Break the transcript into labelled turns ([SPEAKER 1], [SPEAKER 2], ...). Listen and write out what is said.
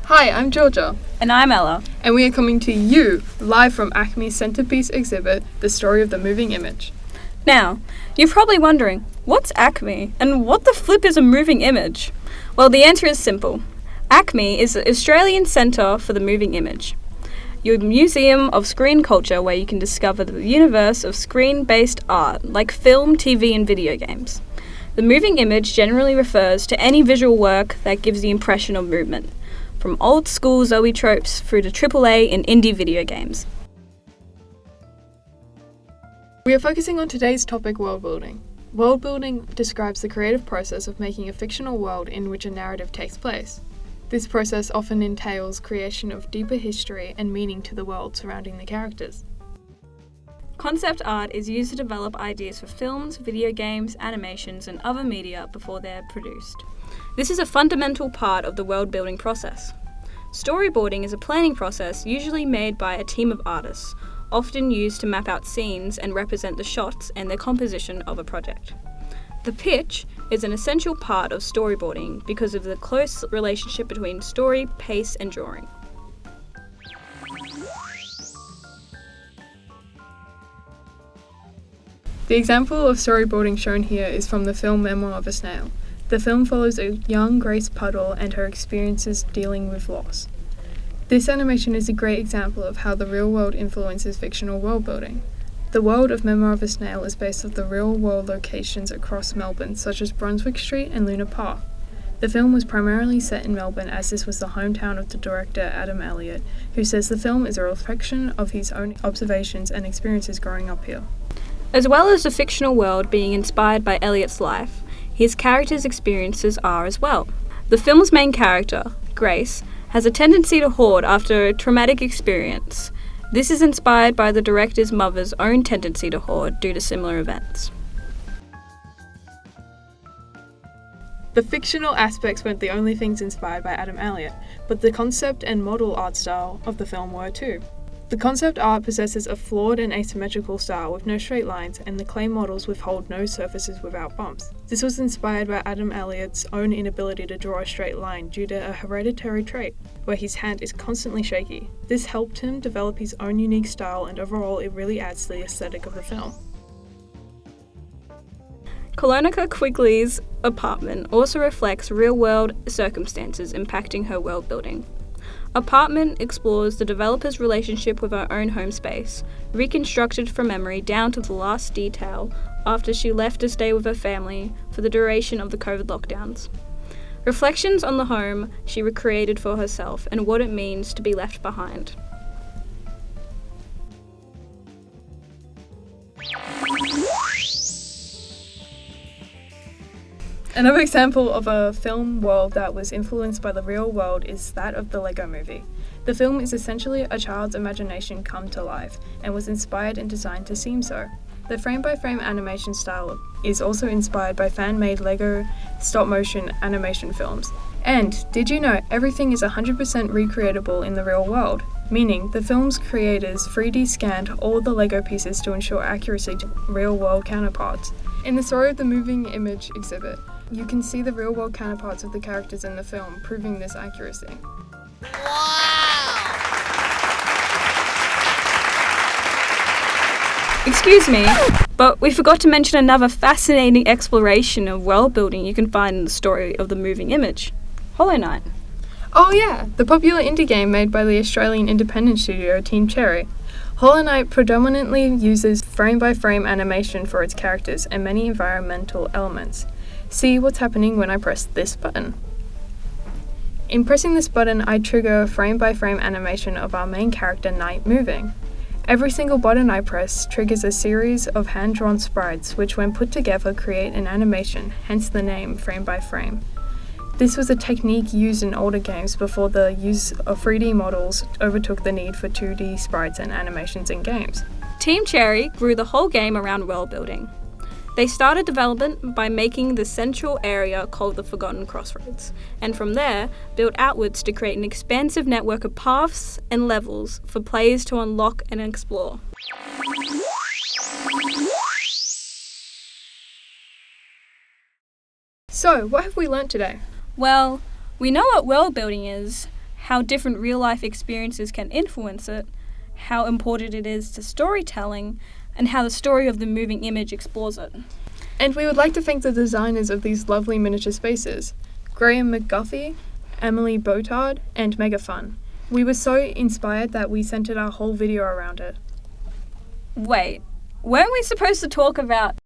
[SPEAKER 1] Hi, I'm Georgia.
[SPEAKER 2] And I'm Ella.
[SPEAKER 1] And we are coming to you live from ACMI's centerpiece exhibit, The Story of the Moving Image.
[SPEAKER 2] Now, you're probably wondering, what's ACMI and what the flip is a moving image? Well, the answer is simple. ACMI is the Australian Centre for the Moving Image, your museum of screen culture where you can discover the universe of screen-based art like film, TV and video games. The moving image generally refers to any visual work that gives the impression of movement, from old school Zoe tropes through to AAA and indie video games.
[SPEAKER 1] We are focusing on today's topic, world building. World building describes the creative process of making a fictional world in which a narrative takes place. This process often entails creation of deeper history and meaning to the world surrounding the characters.
[SPEAKER 2] Concept art is used to develop ideas for films, video games, animations, and other media before they're produced. This is a fundamental part of the world-building process. Storyboarding is a planning process usually made by a team of artists, often used to map out scenes and represent the shots and the composition of a project. The pitch is an essential part of storyboarding because of the close relationship between story, pace, and drawing.
[SPEAKER 1] The example of storyboarding shown here is from the film Memoir of a Snail. The film follows a young Grace Puddle and her experiences dealing with loss. This animation is a great example of how the real world influences fictional world building. The world of Memoir of a Snail is based off the real world locations across Melbourne, such as Brunswick Street and Luna Park. The film was primarily set in Melbourne as this was the hometown of the director Adam Elliott, who says the film is a reflection of his own observations and experiences growing up here.
[SPEAKER 2] As well as the fictional world being inspired by Elliott's life, his character's experiences are as well. The film's main character, Grace, has a tendency to hoard after a traumatic experience. This is inspired by the director's mother's own tendency to hoard due to similar events.
[SPEAKER 1] The fictional aspects weren't the only things inspired by Adam Elliott, but the concept and model art style of the film were too. The concept art possesses a flawed and asymmetrical style with no straight lines, and the clay models withhold no surfaces without bumps. This was inspired by Adam Elliott's own inability to draw a straight line due to a hereditary trait, where his hand is constantly shaky. This helped him develop his own unique style, and overall it really adds to the aesthetic of the film.
[SPEAKER 2] Colonica Quigley's apartment also reflects real-world circumstances impacting her world building. Apartment explores the developer's relationship with her own home space, reconstructed from memory down to the last detail after she left to stay with her family for the duration of the COVID lockdowns. Reflections on the home she recreated for herself and what it means to be left behind.
[SPEAKER 1] Another example of a film world that was influenced by the real world is that of the Lego Movie. The film is essentially a child's imagination come to life and was inspired and designed to seem so. The frame-by-frame animation style is also inspired by fan-made Lego stop-motion animation films. And did you know everything is 100% recreatable in the real world? Meaning the film's creators 3D scanned all the Lego pieces to ensure accuracy to real-world counterparts. In the Story of the Moving Image exhibit, you can see the real-world counterparts of the characters in the film, proving this accuracy.
[SPEAKER 2] Excuse me, but we forgot to mention another fascinating exploration of world building you can find in the Story of the Moving Image, Hollow Knight.
[SPEAKER 1] Oh yeah, the popular indie game made by the Australian independent studio Team Cherry. Hollow Knight predominantly uses frame-by-frame animation for its characters and many environmental elements. See what's happening when I press this button. In pressing this button, I trigger a frame-by-frame animation of our main character Knight moving. Every single button I press triggers a series of hand-drawn sprites which when put together create an animation, hence the name frame-by-frame. This was a technique used in older games before the use of 3D models overtook the need for 2D sprites and animations in games.
[SPEAKER 2] Team Cherry grew the whole game around world building. They started development by making the central area called the Forgotten Crossroads, and from there built outwards to create an expansive network of paths and levels for players to unlock and explore. So, what have we learnt today? Well, we know what world building is. how different real-life experiences can influence it, how important it is to storytelling, and how the story of the moving image explores it.
[SPEAKER 1] And we would like to thank the designers of these lovely miniature spaces, Graham McGuffey, Emily Botard, and Megafun. We were so inspired that we centered our whole video around it.
[SPEAKER 2] Wait, weren't we supposed to talk about